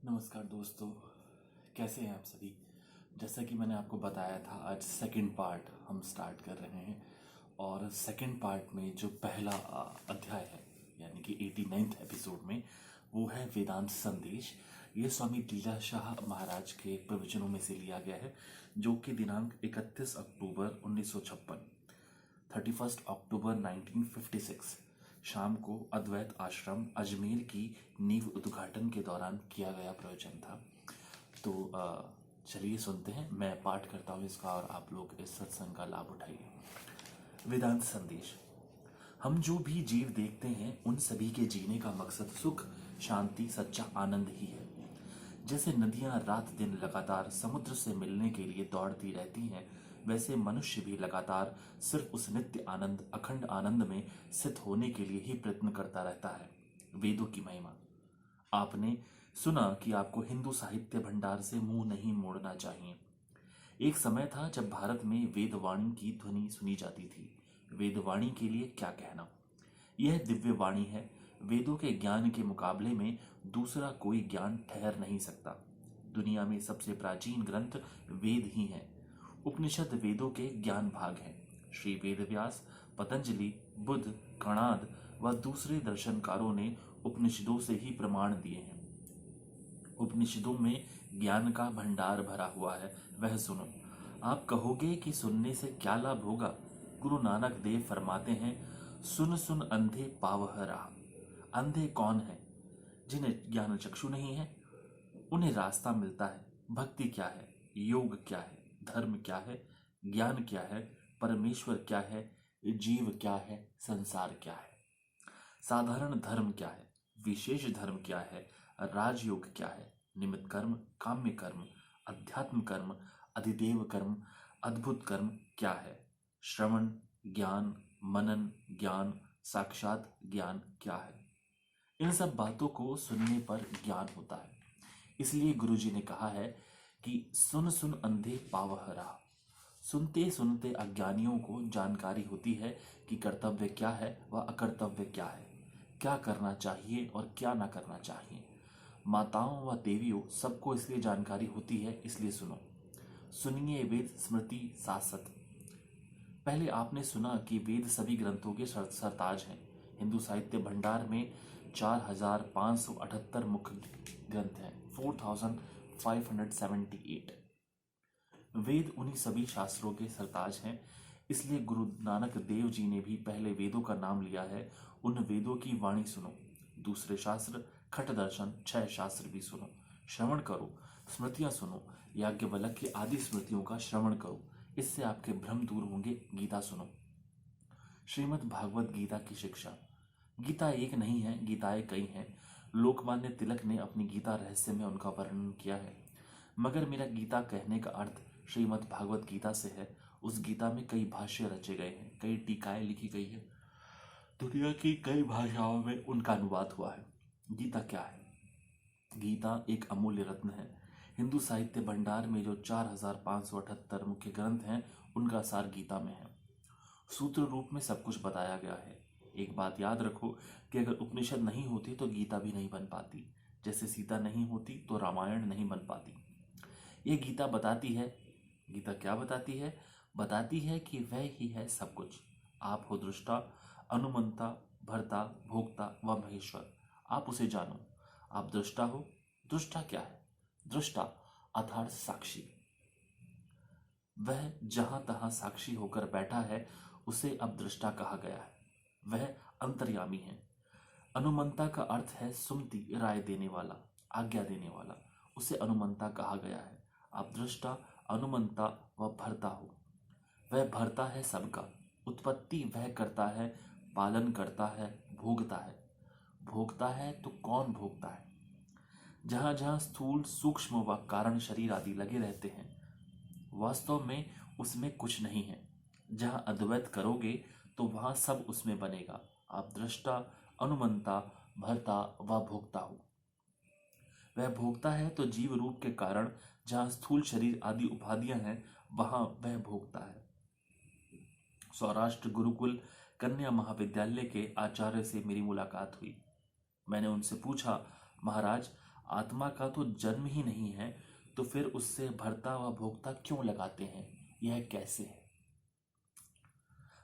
नमस्कार दोस्तों, कैसे हैं आप सभी। जैसा कि मैंने आपको बताया था, आज सेकंड पार्ट हम स्टार्ट कर रहे हैं। और सेकंड पार्ट में जो पहला अध्याय है, यानी कि 89th एपिसोड में, वो है वेदांत संदेश। ये स्वामी लीला शाह महाराज के प्रवचनों में से लिया गया है, जो कि दिनांक 31 अक्टूबर 1956 31 अक्टूबर 1956 शाम को अद्वैत आश्रम अजमेर की नींव उद्घाटन के दौरान किया गया प्रवचन था। तो चलिए सुनते हैं। मैं पाठ करता हूँ इसका और आप लोग इस सत्संग का लाभ उठाइए। वेदांत संदेश। हम जो भी जीव देखते हैं, उन सभी के जीने का मकसद सुख, शांति, सच्चा आनंद ही है। जैसे नदियां रात दिन लगातार समुद्र से मिलने के लिए दौड़ती रहती हैं, वैसे मनुष्य भी लगातार सिर्फ उस नित्य आनंद, अखंड आनंद में स्थित होने के लिए ही प्रयत्न करता रहता है। वेदों की महिमा। आपने सुना कि आपको हिंदू साहित्य भंडार से मुंह नहीं मोड़ना चाहिए। एक समय था जब भारत में वेदवाणी की ध्वनि सुनी जाती थी। वेदवाणी के लिए क्या कहना। यह दिव्य वाणी है। वेदों के ज्ञान के मुकाबले में दूसरा कोई ज्ञान ठहर नहीं सकता। दुनिया में सबसे प्राचीन ग्रंथ वेद ही हैं। उपनिषद वेदों के ज्ञान भाग हैं। श्री वेदव्यास, पतंजलि, बुद्ध, कणाद व दूसरे दर्शनकारों ने उपनिषदों से ही प्रमाण दिए हैं। उपनिषदों में ज्ञान का भंडार भरा हुआ है, वह सुनो। आप कहोगे कि सुनने से क्या लाभ होगा। गुरु नानक देव फरमाते हैं, सुन सुन अंधे पावह राह। अंधे कौन है? जिन्हें ज्ञान चक्षु नहीं है, उन्हें रास्ता मिलता है। भक्ति क्या है, योग क्या है, धर्म क्या है, ज्ञान क्या है, परमेश्वर क्या है, जीव क्या है, संसार क्या है। साधारण धर्म क्या है, विशेष धर्म क्या है, राजयोग क्या है, निमित्त कर्म, काम्य कर्म, अध्यात्म कर्म, अधिदेव कर्म, अद्भुत कर्म क्या है। श्रवण, ज्ञान, मनन, ज्ञान, साक्षात ज्ञान क्या है। इन सब बातों को सुनने पर ज्ञान होता है। इसलिए गुरुजी ने कहा है कि सुन सुन अंधे पावह राह। सुनते सुनते अज्ञानियों को जानकारी होती है कि कर्तव्य क्या है व अकर्तव्य क्या है, क्या करना चाहिए और क्या ना करना चाहिए। माताओं व देवियों सबको इसलिए जानकारी होती है, इसलिए सुनो। सुनिए वेद स्मृति शासत। पहले आपने सुना कि वेद सभी ग्रंथों के सरताज हैं। हिंदू साहित्य भंडार में 4578 मुख्य ग्रंथ हैं, 4578। वेद उन्हीं सभी शास्त्रों के सरताज हैं। इसलिए गुरु नानक देव जी ने भी पहले वेदों का नाम लिया है। उन वेदों की वाणी सुनो। दूसरे शास्त्र, खट दर्शन, 6 शास्त्र भी सुनो। श्रवण करो, स्मृतियां सुनो। याज्ञवल्क्य आदि स्मृतियों का श्रवण करो, इससे आपके भ्रम दूर होंगे। गीता सुनो। श्रीमद् भागवत गीता की शिक्षा। गीता एक नहीं है, गीताएं कई हैं। लोकमान्य तिलक ने अपनी गीता रहस्य में उनका वर्णन किया है। मगर मेरा गीता कहने का अर्थ श्रीमद् भागवत गीता से है। उस गीता में कई भाष्य रचे गए हैं, कई टीकाएं लिखी गई है, दुनिया की कई भाषाओं में उनका अनुवाद हुआ है। गीता क्या है? गीता एक अमूल्य रत्न है। हिंदू साहित्य भंडार में जो 4578 मुख्य ग्रंथ हैं, उनका सार गीता में है। सूत्र रूप में सब कुछ बताया गया है। एक बात याद रखो कि अगर उपनिषद नहीं होती तो गीता भी नहीं बन पाती। जैसे सीता नहीं होती तो रामायण नहीं बन पाती। ये गीता बताती है। गीता क्या बताती है? बताती है कि वह ही है सब कुछ। आप हो दृष्टा, अनुमंता, भर्ता, भोक्ता व महेश्वर। आप उसे जानो। आप दृष्टा हो। दृष्टा क्या है? दृष्टा अर्थात साक्षी। वह जहां तहां साक्षी होकर बैठा है, उसे अब दृष्टा कहा गया है। वह अंतर्यामी है। अनुमंता का अर्थ है सुमति, राय देने वाला, आज्ञा देने वाला। उसे अनुमंता कहा गया है। आप दृष्टा, अनुमंता व भर्ता हो। वह भरता है सबका। उत्पत्ति वह करता है, पालन करता है, भोगता है। भोगता है तो कौन भोगता है? जहां जहां स्थूल, सूक्ष्म व कारण शरीर आदि लगे रहते हैं, वास्तव में उसमें कुछ नहीं है। जहां अद्वैत करोगे तो वहां सब उसमें बनेगा। आप दृष्टा, अनुमंता, भर्ता व भोक्ता हो। वह भोगता है तो जीव रूप के कारण जहां स्थूल शरीर आदि उपाधियां हैं, वहां वह भोगता है। सौराष्ट्र गुरुकुल कन्या महाविद्यालय के आचार्य से मेरी मुलाकात हुई। मैंने उनसे पूछा, महाराज आत्मा का तो जन्म ही नहीं है, तो फिर उससे भर्ता व भोक्ता क्यों लगाते हैं? यह कैसे है?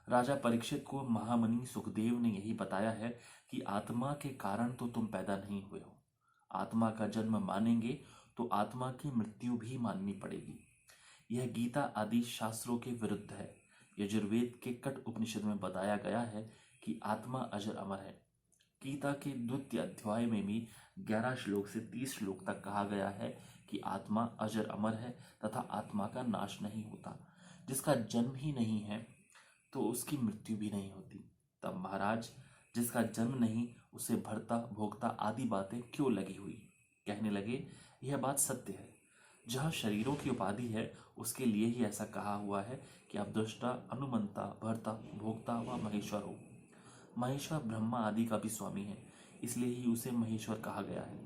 राजा परीक्षित को महामुनि सुखदेव ने यही बताया है कि आत्मा के कारण तो तुम पैदा नहीं हुए हो। आत्मा का जन्म मानेंगे तो आत्मा की मृत्यु भी माननी पड़ेगी। यह गीता आदि शास्त्रों के विरुद्ध है। यजुर्वेद के कट उपनिषद में बताया गया है कि आत्मा अजर अमर है। गीता के द्वितीय अध्याय में भी 11 श्लोक से 30 श्लोक तक कहा गया है कि आत्मा अजर अमर है तथा आत्मा का नाश नहीं होता। जिसका जन्म ही नहीं है तो उसकी मृत्यु भी नहीं होती। तब महाराज, जिसका जन्म नहीं उसे भरता भोगता आदि बातें क्यों लगी हुई? कहने लगे, यह बात सत्य है। जहाँ शरीरों की उपाधि है उसके लिए ही ऐसा कहा हुआ है कि आप दृष्टा, अनुमंता, भर्ता, भोक्ता व महेश्वर हो। महेश्वर ब्रह्मा आदि का भी स्वामी है, इसलिए ही उसे महेश्वर कहा गया है।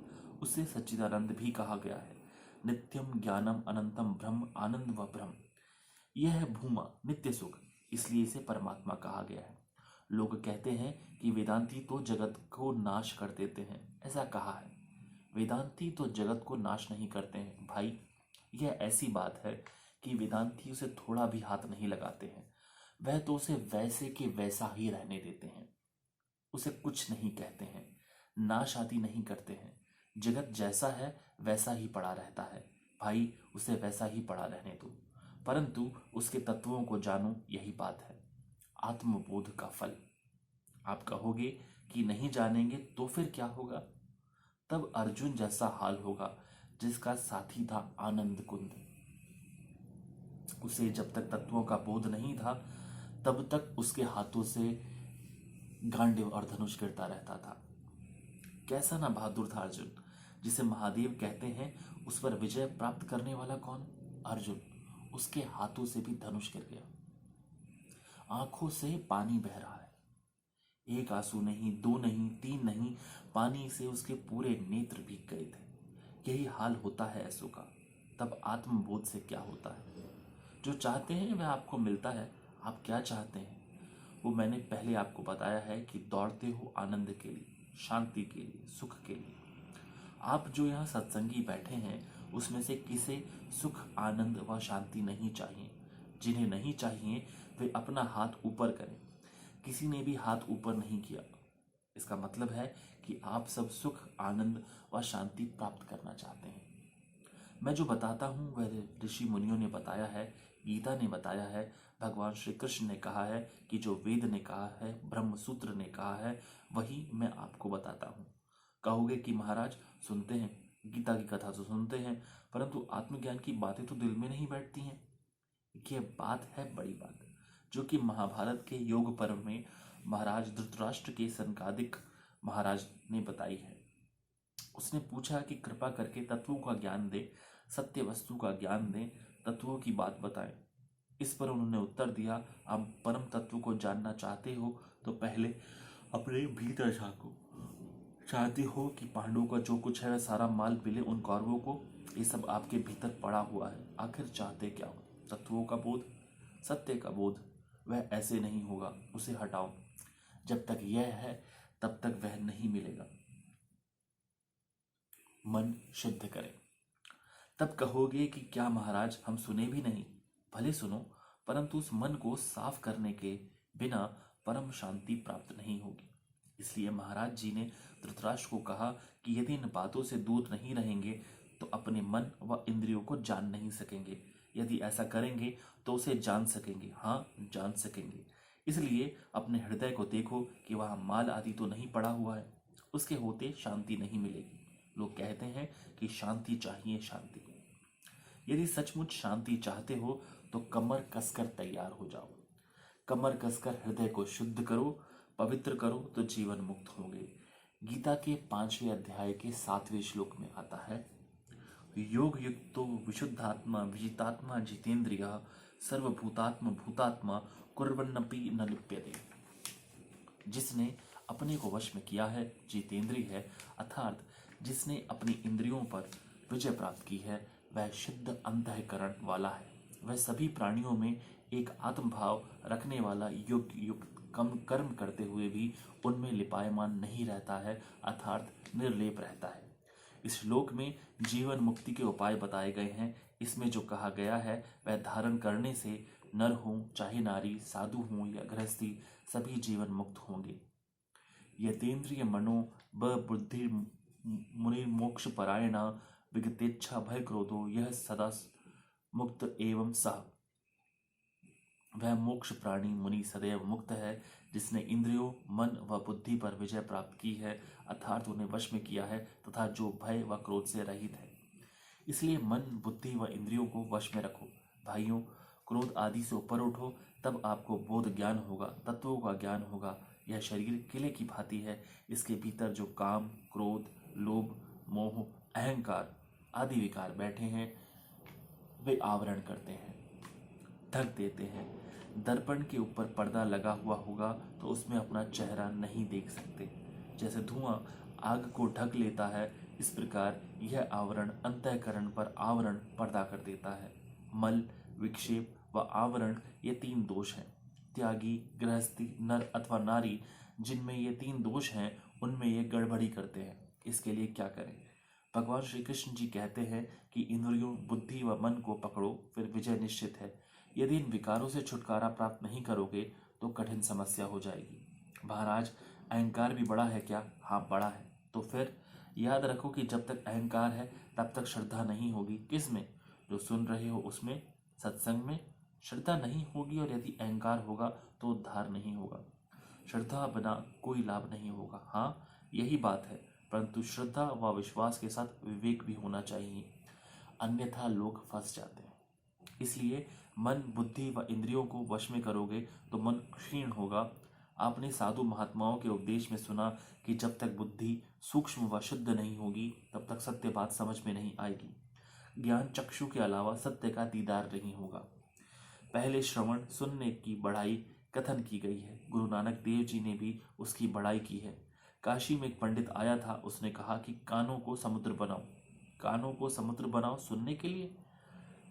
उसे सच्चिदानंद भी कहा गया है। नित्यम ज्ञानम अनंतम ब्रह्म, आनंद व ब्रह्म। यह है भूमा, नित्य सुख, इसलिए इसे परमात्मा कहा गया है। लोग कहते हैं कि वेदांती तो जगत को नाश कर देते हैं, ऐसा कहा है। वेदांती तो जगत को नाश नहीं करते हैं भाई। यह ऐसी बात है कि वेदांती उसे थोड़ा भी हाथ नहीं लगाते हैं। वह तो उसे वैसे के वैसा ही रहने देते हैं, उसे कुछ नहीं कहते हैं, नाश आदि नहीं करते हैं। जगत जैसा है वैसा ही पड़ा रहता है भाई, उसे वैसा ही पड़ा रहने दो, परंतु उसके तत्वों को जानो, यही बात है। आत्मबोध का फल। आप कहोगे कि नहीं जानेंगे तो फिर क्या होगा? तब अर्जुन जैसा हाल होगा जिसका साथी था आनंद कुंद। उसे जब तक तत्वों का बोध नहीं था तब तक उसके हाथों से गांडीव और धनुष गिरता रहता था। कैसा ना बहादुर था अर्जुन, जिसे महादेव कहते हैं। उस पर विजय प्राप्त करने वाला कौन? अर्जुन। उसके हाथों से भी धनुष गिर गया। आंखों से पानी बह रहा है। एक आंसू नहीं, दो नहीं, तीन नहीं, पानी से उसके पूरे नेत्र भीग गए थे। यही हाल होता है ऐसों का। तब आत्मबोध से क्या होता है? जो चाहते हैं वह आपको मिलता है। आप क्या चाहते हैं वो मैंने पहले आपको बताया है कि दौड़ते हो आनंद के लिए, शांति के लिए, सुख के लिए। आप जो यहाँ सत्संगी बैठे हैं उसमें से किसे सुख, आनंद व शांति नहीं चाहिए? जिन्हें नहीं चाहिए वे अपना हाथ ऊपर करें। किसी ने भी हाथ ऊपर नहीं किया। इसका मतलब है कि आप सब सुख, आनंद व शांति प्राप्त करना चाहते हैं। मैं जो बताता हूँ वह ऋषि मुनियों ने बताया है, गीता ने बताया है, भगवान श्री कृष्ण ने कहा है कि जो वेद ने कहा है, ब्रह्म सूत्र ने कहा है, वही मैं आपको बताता हूँ। कहोगे कि महाराज सुनते हैं, गीता की कथा तो सुनते हैं, परंतु आत्मज्ञान की बातें तो दिल में नहीं बैठती हैं। यह बात है बड़ी बात, जो कि महाभारत के योग पर्व में महाराज धृतराष्ट्र के सनकादिक महाराज ने बताई है। उसने पूछा कि कृपा करके तत्वों का ज्ञान दे, सत्य वस्तु का ज्ञान दें, तत्वों की बात बताएं। इस पर उन्होंने उत्तर दिया, आप परम तत्व को जानना चाहते हो तो पहले अपने भीतर झांको। चाहते हो कि पांडवों का जो कुछ है वह सारा माल मिले उन कौरवों को? ये सब आपके भीतर पड़ा हुआ है। आखिर चाहते क्या हो? तत्वों का बोध, सत्य का बोध। वह ऐसे नहीं होगा, उसे हटाओ। जब तक यह है तब तक वह नहीं मिलेगा। मन शुद्ध करें। तब कहोगे कि क्या महाराज हम सुने भी नहीं? भले सुनो, परंतु उस मन को साफ करने के बिना परम शांति प्राप्त नहीं होगी। इसलिए महाराज जी ने धृतराष्ट्र को कहा कि यदि इन बातों से दूर नहीं रहेंगे तो अपने मन व इंद्रियों को जान नहीं सकेंगे। यदि ऐसा करेंगे तो उसे जान सकेंगे, हाँ जान सकेंगे। इसलिए अपने हृदय को देखो कि वहाँ माल आदि तो नहीं पड़ा हुआ है। उसके होते शांति नहीं मिलेगी। लोग कहते हैं कि शांति चाहिए, शांति। यदि सचमुच शांति चाहते हो तो कमर कसकर तैयार हो जाओ। कमर कसकर हृदय को शुद्ध करो, पवित्र करो तो जीवन मुक्त होंगे। गीता के 5वें अध्याय के 7वें श्लोक में आता है, योग युक्तो विशुद्धात्मा विजितात्मा जितेंद्रिय सर्वभूतात्म भूतात्मा कुर्वन्नपि न लिप्यते। जिसने अपने को वश में किया है, जितेंद्रिय है, अर्थात जिसने अपनी इंद्रियों पर विजय प्राप्त की है, वह शुद्ध अंतःकरण वाला है। वह सभी प्राणियों में एक आत्मभाव रखने वाला, युक्त कम कर्म करते हुए भी उनमें लिपायमान नहीं रहता है, अर्थात निर्लेप रहता है। इस श्लोक में जीवन मुक्ति के उपाय बताए गए हैं। इसमें जो कहा गया है वह धारण करने से नर हो चाहे नारी, साधु हो या गृहस्थी, सभी जीवन मुक्त होंगे। यतेन्द्रिय मनो बुद्धि मुनि मोक्ष परायण विगतेच्छा भय क्रोधो यह सदा मुक्त एवं सह। वह मोक्ष प्राणी मुनि सदैव मुक्त है जिसने इंद्रियों, मन व बुद्धि पर विजय प्राप्त की है, अर्थात उन्हें वश में किया है, तथा जो भय व क्रोध से रहित है। इसलिए मन, बुद्धि व इंद्रियों को वश में रखो। भाइयों, क्रोध आदि से ऊपर उठो, तब आपको बोध ज्ञान होगा, तत्वों का ज्ञान होगा। यह शरीर किले की भांति है, इसके भीतर जो काम, क्रोध, लोभ, मोह, अहंकार आदि विकार बैठे हैं वे आवरण करते हैं, ढक देते हैं। दर्पण के ऊपर पर्दा लगा हुआ होगा तो उसमें अपना चेहरा नहीं देख सकते। जैसे धुआं आग को ढक लेता है, इस प्रकार यह आवरण अंतःकरण पर आवरण पर्दा कर देता है। मल, विक्षेप व आवरण ये तीन दोष हैं। त्यागी, गृहस्थी, नर अथवा नारी जिनमें ये तीन दोष हैं उनमें ये गड़बड़ी करते हैं। इसके लिए क्या करें? भगवान श्री कृष्ण जी कहते हैं कि इंद्रियों, बुद्धि व मन को पकड़ो, फिर विजय निश्चित है। यदि इन विकारों से छुटकारा प्राप्त नहीं करोगे तो कठिन समस्या हो जाएगी। महाराज, अहंकार भी बड़ा है क्या? हाँ, बड़ा है। तो फिर याद रखो कि जब तक अहंकार है तब तक श्रद्धा नहीं होगी। किसमें? जो सुन रहे हो उसमें, सत्संग में। श्रद्धा नहीं होगी और यदि अहंकार होगा तो उद्धार नहीं होगा। श्रद्धा बिना कोई लाभ नहीं होगा। हाँ, यही बात है, परंतु श्रद्धा व विश्वास के साथ विवेक भी होना चाहिए, अन्यथा लोग फंस जाते हैं। इसलिए मन, बुद्धि व इंद्रियों को वश में करोगे तो मन क्षीण होगा। आपने साधु महात्माओं के उपदेश में सुना कि जब तक बुद्धि सूक्ष्म व शुद्ध नहीं होगी तब तक सत्य बात समझ में नहीं आएगी। ज्ञान चक्षु के अलावा सत्य का दीदार नहीं होगा। पहले श्रवण, सुनने की बढ़ाई कथन की गई है। गुरु नानक देव जी ने भी उसकी बढ़ाई की है। काशी में एक पंडित आया था, उसने कहा कि कानों को समुद्र बनाओ। कानों को समुद्र बनाओ सुनने के लिए?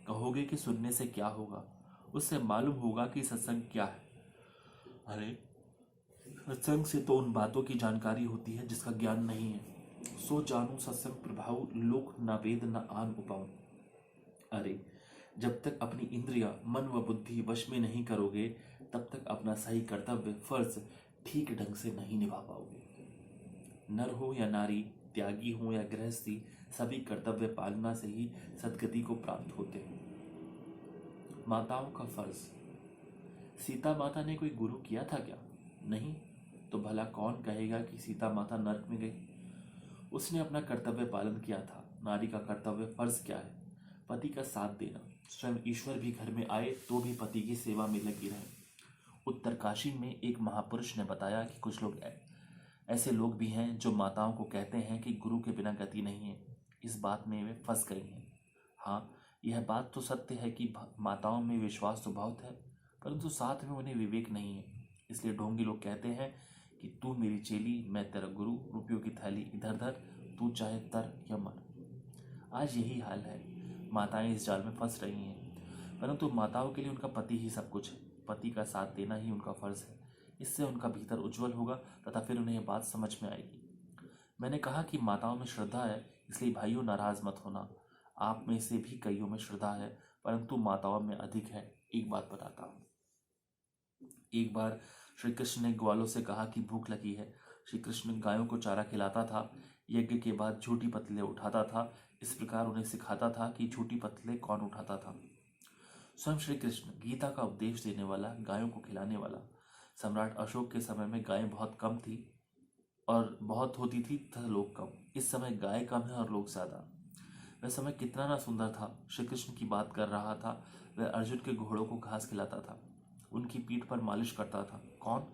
कहोगे कि सुनने से क्या होगा? उससे मालूम होगा कि सत्संग क्या है। अरे, सत्संग से तो उन बातों की जानकारी होती है जिसका ज्ञान नहीं है। सो जानू सत्संग प्रभाव, लोक न वेद न आन उपाऊ। अरे, जब तक अपनी इंद्रिया, मन व बुद्धि वश में नहीं करोगे तब तक अपना सही कर्तव्य, फर्ज ठीक ढंग से नहीं निभा पाओगे। नर हो या नारी, त्यागी हो या गृहस्थी, सभी कर्तव्य पालना से ही सदगति को प्राप्त होते हैं। माताओं का फर्ज। सीता माता ने कोई गुरु किया था क्या? नहीं। तो भला कौन कहेगा कि सीता माता नरक में गई? उसने अपना कर्तव्य पालन किया था। नारी का कर्तव्य फर्ज क्या है? पति का साथ देना। स्वयं ईश्वर भी घर में आए तो भी पति की सेवा में लगी रहे। उत्तरकाशी में एक महापुरुष ने बताया कि कुछ लोग ऐसे लोग भी हैं जो माताओं को कहते हैं कि गुरु के बिना गति नहीं है। इस बात में वे फंस गई हैं। हाँ, यह बात तो सत्य है कि माताओं में विश्वास तो बहुत है, परंतु साथ में उन्हें विवेक नहीं है। इसलिए ढोंगी लोग कहते हैं कि तू मेरी चेली, मैं तेरा गुरु, रुपयों की थैली इधर धर, तू चाहे तर या मर। आज यही हाल है। माताएं इस जाल में फंस रही हैं, परंतु माताओं के लिए उनका पति ही सब कुछ है। पति का साथ देना ही उनका फर्ज है। इससे उनका भीतर उज्जवल होगा तथा फिर उन्हें यह बात समझ में आएगी। मैंने कहा कि माताओं में श्रद्धा है, इसलिए भाइयों नाराज मत होना। आप में से भी कईयों में श्रद्धा है, परंतु माताओं में अधिक है। एक बात बताता हूँ। एक बार श्री कृष्ण ने ग्वालों से कहा कि भूख लगी है। श्री कृष्ण गायों को चारा खिलाता था, यज्ञ के बाद झूठी पतले उठाता था। इस प्रकार उन्हें सिखाता था कि झूठी पतले कौन उठाता था। स्वयं श्री कृष्ण, गीता का उपदेश देने वाला, गायों को खिलाने वाला। सम्राट अशोक के समय में गायें बहुत कम थी और बहुत होती थी तथा लोग कम। इस समय गाय कम है और लोग ज्यादा। वह समय कितना ना सुंदर था। श्री कृष्ण की बात कर रहा था। वह अर्जुन के घोड़ों को घास खिलाता था, उनकी पीठ पर मालिश करता था। कौन?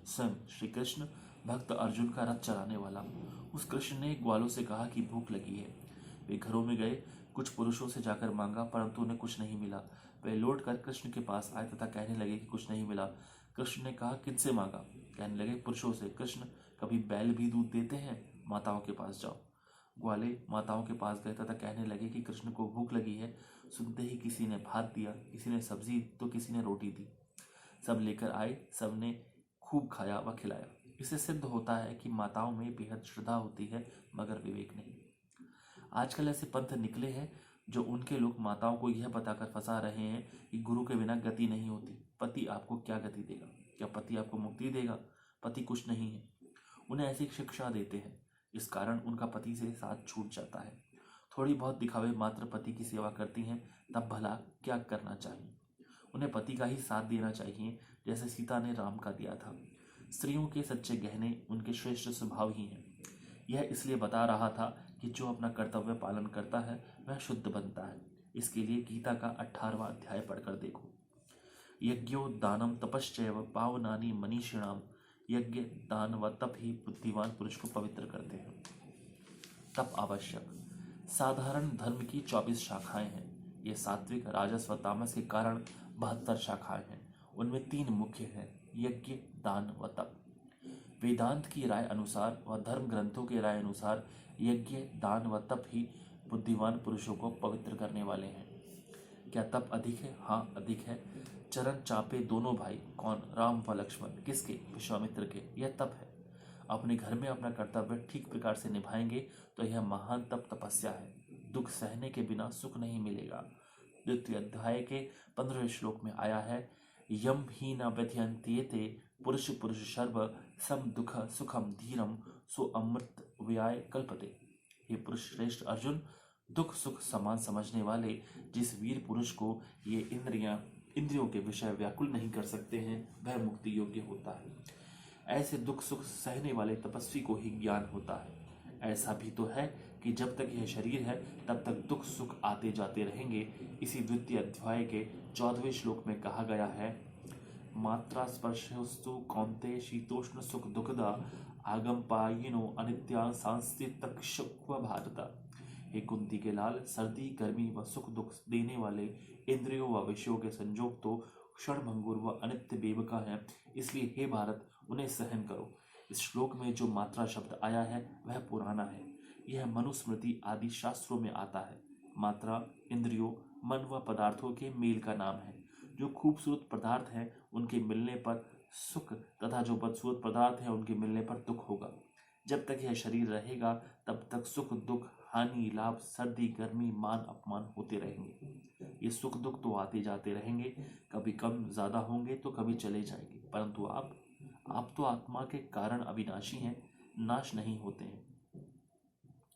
स्वयं श्री कृष्ण, भक्त अर्जुन का रथ चलाने वाला। उस कृष्ण ने ग्वालों से कहा कि भूख लगी है। वे घरों में गए, कुछ पुरुषों से जाकर मांगा, परंतु उन्हें कुछ नहीं मिला। वे लौट कर कृष्ण के पास आए तथा कहने लगे कि कुछ नहीं मिला। कृष्ण ने कहा, किनसे मांगा? कहने लगे, पुरुषों से। कृष्ण, कभी बैल भी दूध देते हैं? माताओं के पास जाओ। ग्वाले माताओं के पास गए तथा कहने लगे कि कृष्ण को भूख लगी है। सुनते ही किसी ने भात दिया, किसी ने सब्जी तो किसी ने रोटी दी। सब लेकर आए, सबने खूब खाया व खिलाया। इससे सिद्ध होता है कि माताओं में बेहद श्रद्धा होती है, मगर विवेक नहीं। आजकल ऐसे पंथ निकले हैं जो उनके लोग माताओं को यह बताकर फंसा रहे हैं कि गुरु के बिना गति नहीं होती। पति आपको क्या गति देगा? क्या पति आपको मुक्ति देगा? पति कुछ नहीं है। उन्हें ऐसी शिक्षा देते हैं, इस कारण उनका पति से साथ छूट जाता है। थोड़ी बहुत दिखावे मात्र पति की सेवा करती हैं, तब भला क्या करना चाहिए? उन्हें पति का ही साथ देना चाहिए, जैसे सीता ने राम का दिया था। स्त्रियों के सच्चे गहने उनके श्रेष्ठ स्वभाव ही हैं। यह इसलिए बता रहा था कि जो अपना कर्तव्य पालन करता है वह शुद्ध बनता है। इसके लिए गीता का 18वां अध्याय पढ़कर देखो। यज्ञो दानम तपश्चैव पावनानि मनीषिणाम। यज्ञ दान व तप ही बुद्धिमान पुरुष को पवित्र करते हैं। तप आवश्यक। साधारण धर्म की 24 शाखाएं हैं। ये सात्विक, राजस व तामस के कारण 72 शाखाएं हैं। उनमें 3 मुख्य हैं, यज्ञ, दान व तप। वेदांत की राय अनुसार व धर्म ग्रंथों की राय अनुसार यज्ञ, दान व तप ही बुद्धिमान पुरुषों को पवित्र करने वाले हैं। क्या तप अधिक है? हाँ, अधिक है। चरण चापे दोनों भाई, कौन? राम व लक्ष्मण। किसके? विश्वामित्र के। यह तप है। अपने घर में अपना कर्तव्य ठीक प्रकार से निभाएंगे तो यह महान तप तपस्या है। दुख सहने के बिना सुख नहीं मिलेगा। द्वितीय अध्याय के 15वें श्लोक में आया है, यम ही न व्यथयन्त्येते पुरुष पुरुष शर्व सम दुख सुखम धीरम सो अमृत व्याय कल्पते। हे पुरुष श्रेष्ठ अर्जुन, दुख सुख समान समझने वाले जिस वीर पुरुष को ये इंद्रियों के विषय व्याकुल नहीं कर सकते हैं, वह मुक्ति योग्य होता है। ऐसे दुख सुख सहने वाले तपस्वी को ही ज्ञान होता है। ऐसा भी तो है कि जब तक यह शरीर है तब तक दुख सुख आते जाते रहेंगे। इसी द्वितीय अध्याय के 14वें श्लोक में कहा गया है, मात्रा स्पर्शस्तु कौन्तेय शीतोष्ण सुख दुखदा आगम पायिनो अनित्या सांस्थितक्षुव भारत। हे कुंती के लाल, सर्दी गर्मी व सुख दुख देने वाले इंद्रियों व विषयों के संजोग तो क्षणभंगुर व अनित्य बेबका हैं, इसलिए हे भारत उन्हें सहन करो। इस श्लोक में जो मात्रा शब्द आया है वह पुराना है। यह मनुस्मृति आदि शास्त्रों में आता है। मात्रा इंद्रियों, मन व पदार्थों के मेल का नाम है। जो खूबसूरत पदार्थ हैं उनके मिलने पर सुख तथा जो बदसूरत पदार्थ हैं उनके मिलने पर दुख होगा। जब तक यह शरीर रहेगा तब तक सुख दुख, हानि लाभ, सर्दी गर्मी, मान अपमान होते रहेंगे। ये सुख दुख तो आते जाते रहेंगे, कभी कम ज्यादा होंगे तो कभी चले जाएंगे, परंतु आप तो आत्मा के कारण अविनाशी हैं, नाश नहीं होते हैं।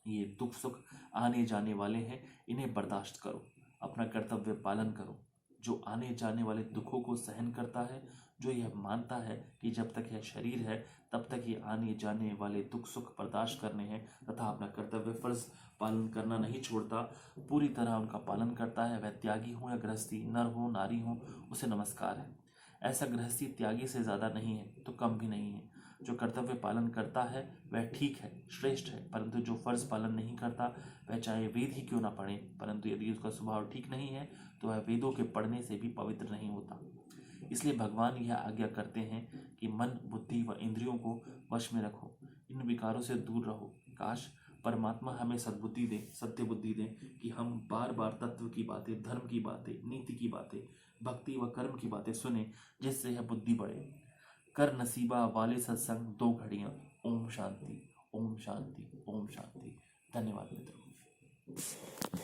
ये दुख सुख आने जाने वाले हैं, इन्हें बर्दाश्त करो, अपना कर्तव्य पालन करो। जो आने जाने वाले दुखों को सहन करता है, जो यह मानता है कि जब तक यह शरीर है तब तक ये आने जाने वाले दुख सुख बर्दाश्त करने हैं तथा अपना कर्तव्य फर्ज पालन करना नहीं छोड़ता, पूरी तरह उनका पालन करता है, वह त्यागी हो या गृहस्थी, नर हो नारी हो, उसे नमस्कार है। ऐसा गृहस्थी त्यागी से ज्यादा नहीं है तो कम भी नहीं है। जो कर्तव्य पालन करता है वह ठीक है, श्रेष्ठ है, परंतु जो फर्ज पालन नहीं करता वह चाहे वेद ही क्यों ना पढ़े, परंतु यदि उसका स्वभाव ठीक नहीं है तो वह वेदों के पढ़ने से भी पवित्र नहीं होता। इसलिए भगवान यह आज्ञा करते हैं कि मन, बुद्धि व इंद्रियों को वश में रखो, इन विकारों से दूर रहो। काश परमात्मा हमें सद्बुद्धि दे, सत्य बुद्धि दे कि हम बार बार तत्व की बातें, धर्म की बातें, नीति की बातें, भक्ति व कर्म की बातें सुने, जिससे यह बुद्धि बढ़े। कर नसीबा वाले सत्संग 2 घड़ियां। ओम शांति, ओम शांति, ओम शांति। धन्यवाद मित्रों।